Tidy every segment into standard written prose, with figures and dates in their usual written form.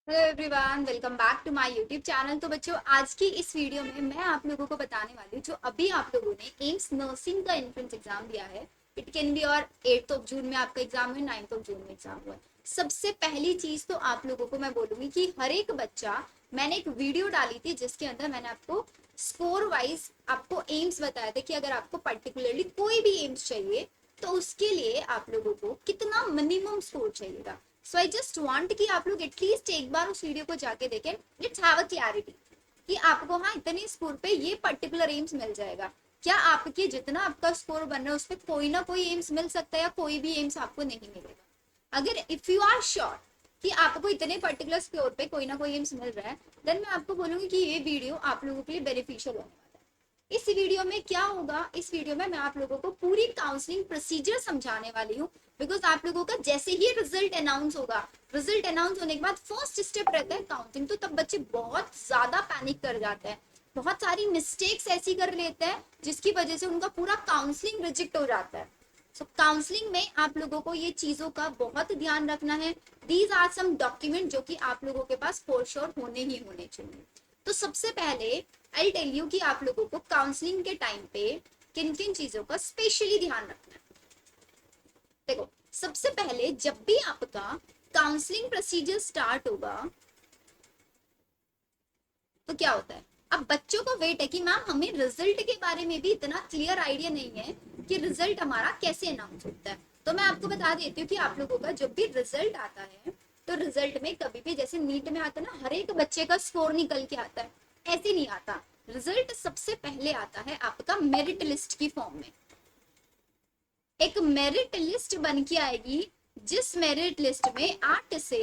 Hello everyone, welcome back to my YouTube channel. तो बच्चों, आज की इस वीडियो में मैं आप लोगों को बताने वाली हूँ जो अभी आप लोगों ने एम्स नर्सिंग का एंट्रेंस एग्जाम दिया है। इट कैन बी और 8 जून में आपका एग्जाम है, 9 जून में एग्जाम हुआ है। सबसे पहली चीज तो आप लोगों को मैं बोलूंगी कि हर एक बच्चा, मैंने एक वीडियो डाली थी जिसके अंदर मैंने आपको स्कोर वाइज आपको एम्स बताया था कि अगर आपको पर्टिकुलरली कोई भी एम्स चाहिए तो उसके लिए आप लोगों को कितना मिनिमम स्कोर चाहिएगा। सो आई जस्ट वांट कि आप लोग एटलीस्ट एक बार उस वीडियो को जाके देखें। लेट्स हैव अ क्लैरिटी कि आपको हाँ इतने स्कोर पे ये पर्टिकुलर एम्स मिल जाएगा। क्या आपके जितना आपका स्कोर बन रहा है उस पर कोई ना कोई एम्स मिल सकता है या कोई भी एम्स आपको नहीं मिलेगा। अगर इफ यू आर श्योर कि आपको इतने पर्टिकुलर स्कोर पे कोई ना कोई एम्स मिल रहा है, देन मैं आपको बोलूंगी कि ये वीडियो आप लोगों के लिए बेनिफिशियल होने वाला है। इस वीडियो में क्या होगा, इस वीडियो में मैं आप लोगों को पूरी काउंसलिंग प्रोसीजर समझाने वाली हूँ। बिकॉज आप लोगों का जैसे ही रिजल्ट अनाउंस होगा, रिजल्ट अनाउंस होने के बाद फर्स्ट स्टेप रहता है काउंसलिंग। तो तब बच्चे बहुत ज्यादा पैनिक कर जाते हैं, बहुत सारी मिस्टेक्स ऐसी कर लेते हैं जिसकी वजह से उनका पूरा काउंसलिंग रिजेक्ट हो जाता है। सो काउंसलिंग में आप लोगों को ये चीजों का बहुत ध्यान रखना है। दीज आर सम डॉक्यूमेंट जो कि आप लोगों के पास फॉर श्योर होने ही होने चाहिए। तो सबसे पहले आई टेल यू कि आप लोगों को काउंसलिंग के टाइम पे किन किन चीजों का स्पेशली ध्यान रखना है। देखो, सबसे पहले जब भी आपका काउंसलिंग प्रोसीजर स्टार्ट होगा तो क्या होता है, अब बच्चों को वेट है कि मैम हमें रिजल्ट के बारे में भी इतना क्लियर आइडिया नहीं है कि रिजल्ट हमारा कैसे अनाउंस होता है। तो मैं आपको बता देती हूँ कि आप लोगों का जब भी रिजल्ट आता है तो रिजल्ट में कभी भी जैसे नीट में आता है ना, हर एक बच्चे का स्कोर निकल के आता है, ऐसे नहीं आता। रिजल्ट सबसे पहले आता है आपका मेरिट लिस्ट की फॉर्म में। एक मेरिट लिस्ट बन के आएगी जिस मेरिट लिस्ट में 8 से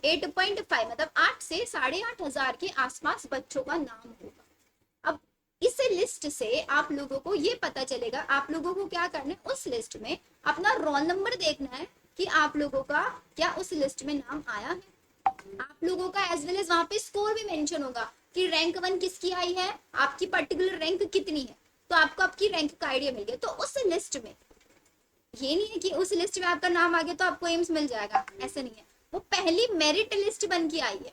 8.5 मतलब 8 से 8.5 हजार के आसपास बच्चों का नाम होगा। अब इस लिस्ट से आप लोगों को ये पता चलेगा, आप लोगों को क्या करना है, उस लिस्ट में अपना रोल नंबर देखना है कि आप लोगों का क्या उस लिस्ट में नाम आया है। आप लोगों का एज वेल एज वहां पे स्कोर भी मेंशन होगा कि रैंक 1 किसकी आई है, आपकी पर्टिकुलर रैंक कितनी है। तो आपको आपकी रैंक का आइडिया मिल गया। तो उस लिस्ट में ये नहीं है कि उस लिस्ट में आपका नाम आ गया तो आपको एम्स मिल जाएगा, ऐसा नहीं है। वो पहली मेरिट लिस्ट बन के आई है,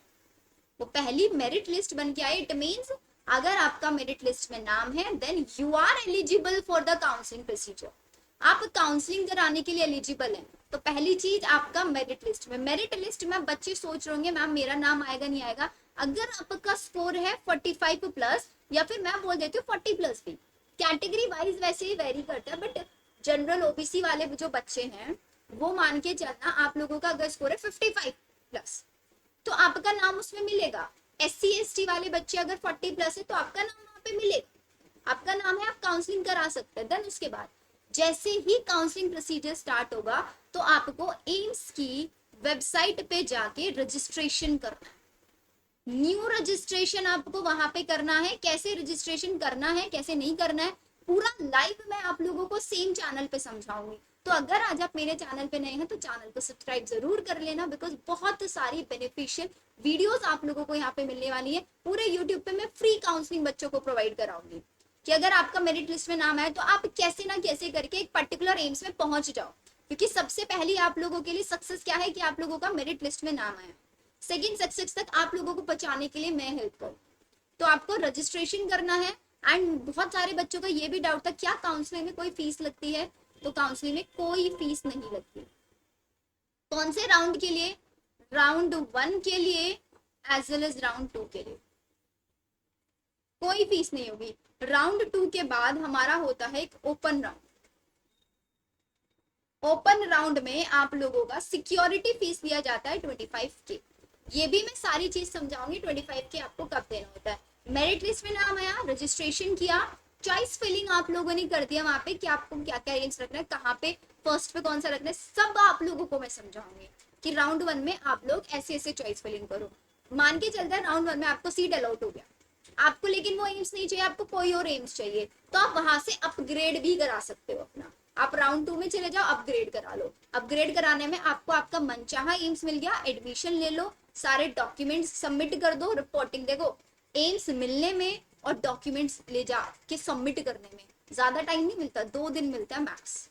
वो पहली मेरिट लिस्ट बन के आई। इट मींस अगर आपका मेरिट लिस्ट में नाम है then you are eligible for the counselling procedure. आप काउंसलिंग कराने के लिए एलिजिबल हैं। तो पहली चीज आपका मेरिट लिस्ट में, मेरिट लिस्ट में बच्चे सोच रहे होंगे मैम मेरा नाम आएगा नहीं आएगा। अगर आपका स्कोर है 45 प्लस या फिर मैं बोल देती हूँ 40 प्लस भी, कैटेगरी वाइज वैसे ही वेरी करता है, बट जनरल ओबीसी वाले जो बच्चे हैं वो मान के चलना, आप लोगों का अगर स्कोर है 55 प्लस तो आपका नाम उसमें मिलेगा। SC ST वाले बच्चे अगर 40 प्लस है तो आपका नाम वहां पे मिलेगा, आपका नाम है, आप काउंसलिंग करा सकते हैं। देन उसके बाद जैसे ही काउंसलिंग प्रोसीजर स्टार्ट होगा तो आपको एम्स की वेबसाइट पे जाके रजिस्ट्रेशन करना है। न्यू रजिस्ट्रेशन आपको वहां पे करना है। कैसे रजिस्ट्रेशन करना है, कैसे नहीं करना है, पूरा लाइव मैं आप लोगों को सेम चैनल पे समझाऊंगी। तो अगर आज आप मेरे चैनल पे नए हैं तो चैनल को सब्सक्राइब जरूर कर लेना, बिकॉज बहुत सारी बेनिफिशियल वीडियोस आप लोगों को यहाँ पे मिलने वाली है। पूरे यूट्यूब पे मैं फ्री काउंसलिंग बच्चों को प्रोवाइड कराऊंगी कि अगर आपका मेरिट लिस्ट में नाम आए तो आप कैसे ना कैसे करके एक पर्टिकुलर एम्स में पहुंच जाओ। क्योंकि सबसे पहले आप लोगों के लिए सक्सेस क्या है कि आप लोगों का मेरिट लिस्ट में नाम आया। सेकेंड सक्सेस तक आप लोगों को पहुंचाने के लिए मैं हेल्प करूँ। तो आपको रजिस्ट्रेशन करना है। एंड बहुत सारे बच्चों का ये भी डाउट था क्या काउंसलिंग में कोई फीस लगती है। तो काउंसलिंग में कोई फीस नहीं लगती। कौन से राउंड के लिए, राउंड 1 के लिए एज वेल एज राउंड 2 के लिए कोई फीस नहीं होगी। राउंड 2 के बाद हमारा होता है एक ओपन राउंड। ओपन राउंड में आप लोगों का सिक्योरिटी फीस लिया जाता है 25 के। ये भी मैं सारी चीज समझाऊंगी 25 के आपको कब देना होता है। मेरिट लिस्ट में नाम आया, रजिस्ट्रेशन किया, चॉइस फिलिंग आप लोगों ने कर दिया वहां पे कि आपको क्या क्या रेंज रखना है, कहाँ पे फर्स्ट पे कौन सा रखना है, सब आप लोगों को मैं समझाऊंगी कि राउंड 1 में आप लोग ऐसे ऐसे चॉइस फिलिंग करो। मान के चलता है राउंड 1 में आपको सीट अलॉट हो गया, आपको लेकिन वो एम्स नहीं चाहिए, आपको कोई और एम्स चाहिए, तो आप वहां से अपग्रेड भी करा सकते हो अपना। आप राउंड 2 में चले जाओ, अपग्रेड करा लो। अपग्रेड कराने में आपको आपका मनचाहा एम्स मिल गया, एडमिशन ले लो, सारे डॉक्यूमेंट्स सबमिट कर दो, रिपोर्टिंग। देखो, एम्स मिलने में और डॉक्यूमेंट्स ले जा के सबमिट करने में ज्यादा टाइम नहीं मिलता, 2 दिन मिलता है मैक्स।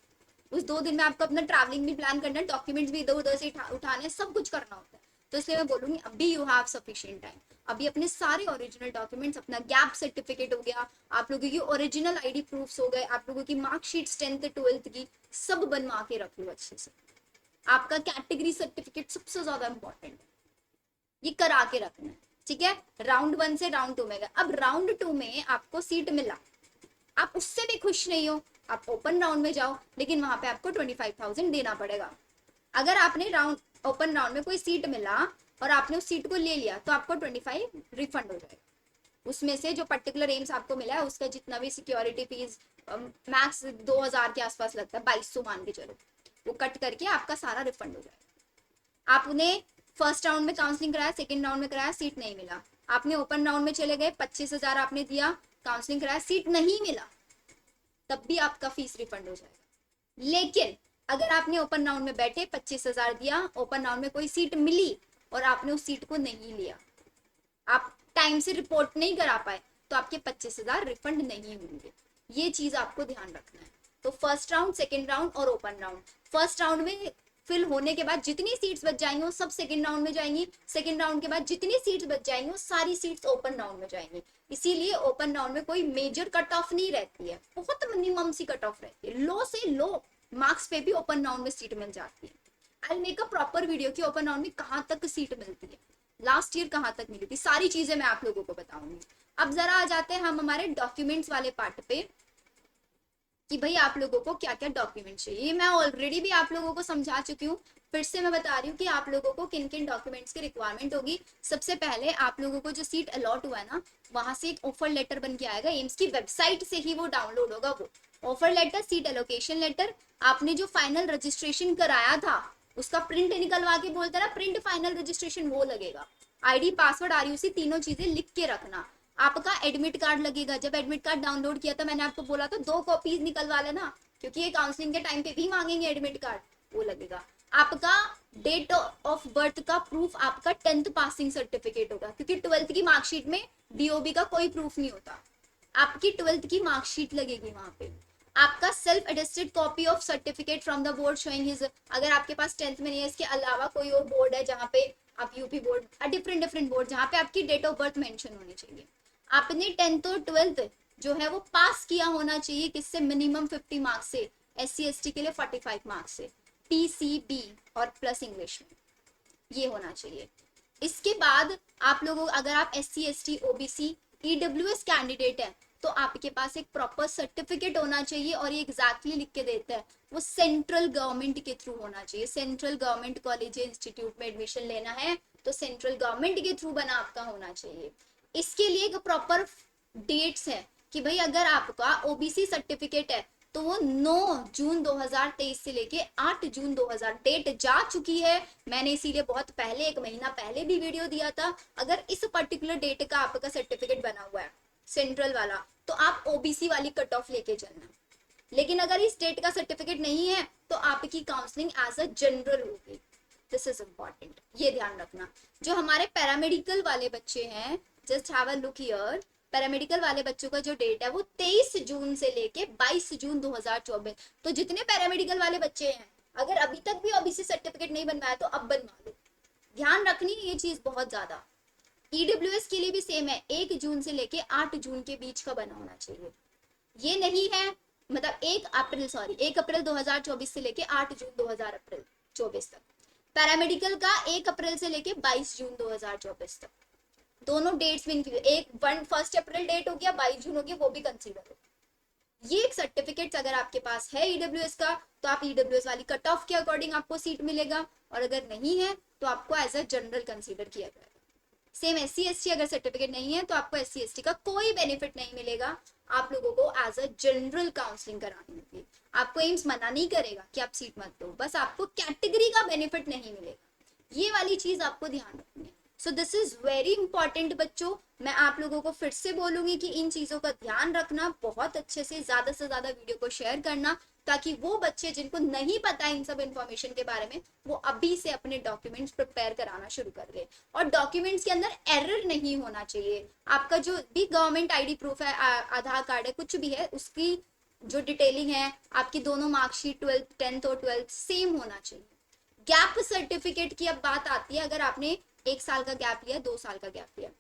उस 2 दिन में आपको अपना ट्रैवलिंग भी प्लान करना है, डॉक्यूमेंट्स भी इधर उधर से उठाने, सब कुछ करना होता है। तो इसलिए मैं बोलूंगी अभी यू हैव सफिशिएंट टाइम, अभी अपने सारे ओरिजिनल डॉक्यूमेंट्स, अपना गैप सर्टिफिकेट हो गया, आप लोगों की ओरिजिनल आईडी प्रूफ्स हो गए, आप लोगों की मार्कशीट 10th 12th की सब बनवा के रख लो अच्छे से। आपका कैटेगरी सर्टिफिकेट सबसे ज्यादा इंपॉर्टेंट है, ये करा के रखना है, ठीक है। राउंड 1 से राउंड 2 में गए, अब राउंड 2 में आपको सीट मिला, आप उससे भी खुश नहीं हो, आप ओपन राउंड में जाओ, लेकिन वहां पे आपको 25,000 देना पड़ेगा। अगर आपने राउंड ओपन राउंड में कोई सीट मिला और आपने उस सीट को ले लिया तो आपको 25 रिफंड हो जाएगा, उसमें से जो पर्टिकुलर एम्स आपको मिला है उसका जितना भी सिक्योरिटी फीस मैक्स 2,000 के आसपास लगता है, 2,200 मान के चलो, वो कट करके आपका सारा रिफंड हो जाएगा। आपने फर्स्ट राउंड में काउंसलिंग कराया, सेकेंड राउंड में कराया, सीट नहीं मिला, आपने ओपन राउंड में चले गए, 25,000 आपने दिया, काउंसलिंग कराया, सीट नहीं मिला, तब भी आपका फीस रिफंड हो जाएगा। लेकिन अगर आपने ओपन राउंड में बैठे 25,000 दिया, ओपन राउंड में कोई सीट मिली और आपने उस सीट को नहीं लिया, आप टाइम से रिपोर्ट नहीं करा पाए, तो आपके 25,000 रिफंड नहीं होंगे। ये चीज आपको ध्यान रखना है। तो फर्स्ट राउंड, सेकेंड राउंड और ओपन राउंड, फर्स्ट राउंड में फिल होने के बाद जितनी सीट्स बच जाएंगी वो सब सेकेंड राउंड में जाएंगी, सेकेंड राउंड के बाद जितनी सीट्स बच जाएंगी वो सारी सीट्स ओपन राउंड में जाएंगी। इसीलिए ओपन राउंड में कोई मेजर कट ऑफ नहीं रहती है, बहुत मिनिमम सी कट ऑफ रहती है, लो से लो मार्क्स पे भी ओपन राउंड में सीट मिल जाती है। I make a proper video कि ओपन राउंड में कहाँ तक सीट मिलती है, लास्ट ईयर कहाँ तक मिली थी, सारी चीजें मैं आप लोगों को बताऊंगी। अब जरा आ जाते हैं हम हमारे डॉक्यूमेंट्स वाले पार्ट पे कि भाई आप लोगों को क्या क्या डॉक्यूमेंट चाहिए। मैं ऑलरेडी भी आप लोगों को समझा चुकी हूँ, फिर से मैं बता रही हूँ कि आप लोगों को किन किन डॉक्यूमेंट्स की रिक्वायरमेंट होगी। सबसे पहले आप लोगों को जो सीट अलॉट हुआ है ना, वहां से एक ऑफर लेटर बन के आएगा, एम्स की वेबसाइट से ही वो डाउनलोड होगा। वो offer letter, seat allocation letter, आपने जो फाइनल रजिस्ट्रेशन कराया था उसका प्रिंट निकलवा के बोलते ना प्रिंट फाइनल रजिस्ट्रेशन, वो लगेगा। आईडी, पासवर्ड, आरयूसी तीनों चीजें लिख के रखना। आपका एडमिट कार्ड लगेगा, जब एडमिट कार्ड डाउनलोड किया था मैंने आपको बोला था 2 कॉपीज निकलवा लेना, क्योंकि ये काउंसलिंग के टाइम पे भी मांगेंगे एडमिट कार्ड, वो लगेगा। आपका डेट ऑफ बर्थ का प्रूफ, आपका 10th पासिंग सर्टिफिकेट होगा, क्योंकि 12th की मार्कशीट में डीओबी का कोई प्रूफ नहीं होता, आपकी 12th की मार्कशीट लगेगी वहां पे। आपका self attested copy of certificate from the board showing his, अगर आपके पास 10th में नहीं है, इसके अलावा कोई और बोर्ड है जहाँ पे आप यूपी बोर्ड, डिफरेंट बोर्ड जहाँ पे आपकी डेट ऑफ बर्थ मेंशन होनी चाहिए। आपने 10th और 12th जो है वो पास किया होना चाहिए, किससे, मिनिमम 50 मार्क्स से, SC ST के लिए 45 मार्क्स से, PCB और प्लस इंग्लिश में, ये होना चाहिए। इसके बाद आप लोगों, अगर आप SC ST OBC EWS candidate है तो आपके पास एक प्रॉपर सर्टिफिकेट होना चाहिए, और ये एग्जैक्टली लिख के देता है, वो सेंट्रल गवर्नमेंट के थ्रू होना चाहिए। सेंट्रल गवर्नमेंट कॉलेज इंस्टीट्यूट में एडमिशन लेना है तो सेंट्रल गवर्नमेंट के थ्रू बना आपका होना चाहिए। इसके लिए एक प्रॉपर डेट्स है कि भाई अगर आपका OBC सर्टिफिकेट है तो वो 9 जून 2023 से लेके 8 जून 2000 डेट जा चुकी है। मैंने इसीलिए बहुत पहले, 1 महीना पहले भी वीडियो दिया था। अगर इस पर्टिकुलर डेट का आपका सर्टिफिकेट बना हुआ है सेंट्रल वाला, तो आप OBC वाली कट ऑफ लेके चलना। लेकिन अगर इस डेट का सर्टिफिकेट नहीं है तो आपकी काउंसलिंग एज अ जनरल होगी। दिस इज इम्पॉर्टेंट, ये ध्यान रखना। जो हमारे पैरामेडिकल वाले बच्चे हैं, just have a look here, paramedical वाले बच्चों का जो डेट है वो 23 जून से लेके 22 जून 2024। तो जितने पैरामेडिकल वाले बच्चे हैं, अगर अभी तक भी OBC सर्टिफिकेट नहीं बनवाया तो अब बनवा लो। ध्यान रखनी है ये चीज बहुत ज्यादा। EWS के लिए भी सेम है, 1 जून से लेके 8 जून के बीच का बना होना चाहिए। ये नहीं है, मतलब 1 अप्रैल 2024 से लेके 8 जून 2024 तक। पैरामेडिकल का 1 अप्रैल से लेके 22 जून 2024 तक, दोनों डेट्स में इंक्लूड, एक 1 अप्रैल डेट हो गया, 22 जून हो गया, वो भी कंसीडर हो। ये एक सर्टिफिकेट अगर आपके पास है EWS का तो आप EWS वाली कट ऑफ के अकॉर्डिंग आपको सीट मिलेगा, और अगर नहीं है तो आपको एज अ जनरल कंसीडर किया जाएगा। सेम SC ST अगर सर्टिफिकेट नहीं है तो आपको SC ST का कोई बेनिफिट नहीं मिलेगा, आप लोगों को एज अ जनरल काउंसलिंग करानी होगी। आपको एम्स मना नहीं करेगा कि आप सीट मत लो, बस आपको कैटेगरी का बेनिफिट नहीं मिलेगा। ये वाली चीज आपको ध्यान रखनी है। So this is very important बच्चों। मैं आप लोगों को फिर से बोलूंगी कि इन चीजों का ध्यान रखना, बहुत अच्छे से ज्यादा वीडियो को शेयर करना, ताकि वो बच्चे जिनको नहीं पता इन सब इन्फॉर्मेशन के बारे में, वो अभी से अपने डॉक्यूमेंट्स प्रिपेयर कराना शुरू कर ले। और डॉक्यूमेंट्स के अंदर एरर नहीं होना चाहिए। आपका जो भी गवर्नमेंट आईडी प्रूफ है, आधार कार्ड है, कुछ भी है, उसकी जो डिटेलिंग है, आपकी दोनों मार्कशीट 12th 10th और 12th सेम होना चाहिए। गैप सर्टिफिकेट की अब बात आती है, अगर आपने 1 साल का गैप लिया, 2 साल का गैप लिया,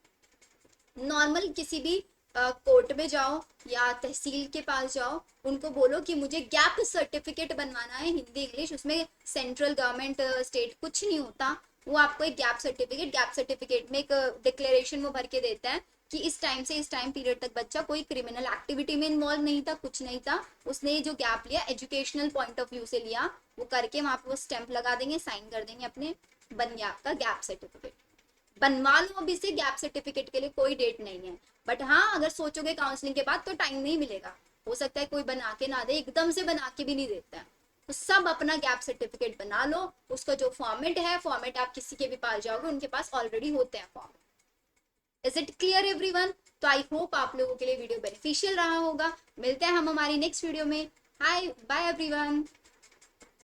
नॉर्मल किसी भी कोर्ट में जाओ या तहसील के पास जाओ, उनको बोलो कि मुझे गैप सर्टिफिकेट बनवाना है, हिंदी इंग्लिश, उसमें सेंट्रल गवर्नमेंट स्टेट कुछ नहीं होता, वो आपको एक गैप सर्टिफिकेट में एक डिक्लेरेशन वो भर के देता है कि इस टाइम से इस टाइम पीरियड तक बच्चा कोई क्रिमिनल एक्टिविटी में इन्वॉल्व नहीं था, कुछ नहीं था, उसने जो गैप लिया एजुकेशनल पॉइंट ऑफ व्यू से लिया, वो करके वहां पे वो स्टैंप लगा देंगे, साइन कर देंगे अपने, बन गया आपका गैप सर्टिफिकेट। बनवा लो अभी से, गैप सर्टिफिकेट के लिए कोई डेट नहीं है। बट हाँ, अगर सोचोगे काउंसलिंग के बाद तो टाइम नहीं मिलेगा, हो सकता है कोई बना के ना दे, एकदम से बना के भी नहीं देता है, तो सब अपना गैप सर्टिफिकेट बना लो। उसका जो फॉर्मेट है, फॉर्मेट आप किसी के भी पास जाओगे उनके पास ऑलरेडी होते हैं format. Is it clear everyone? तो आई होप आप लोगों के लिए वीडियो बेनिफिशियल रहा होगा। मिलते हैं हम हमारी नेक्स्ट वीडियो में। Hi bye everyone.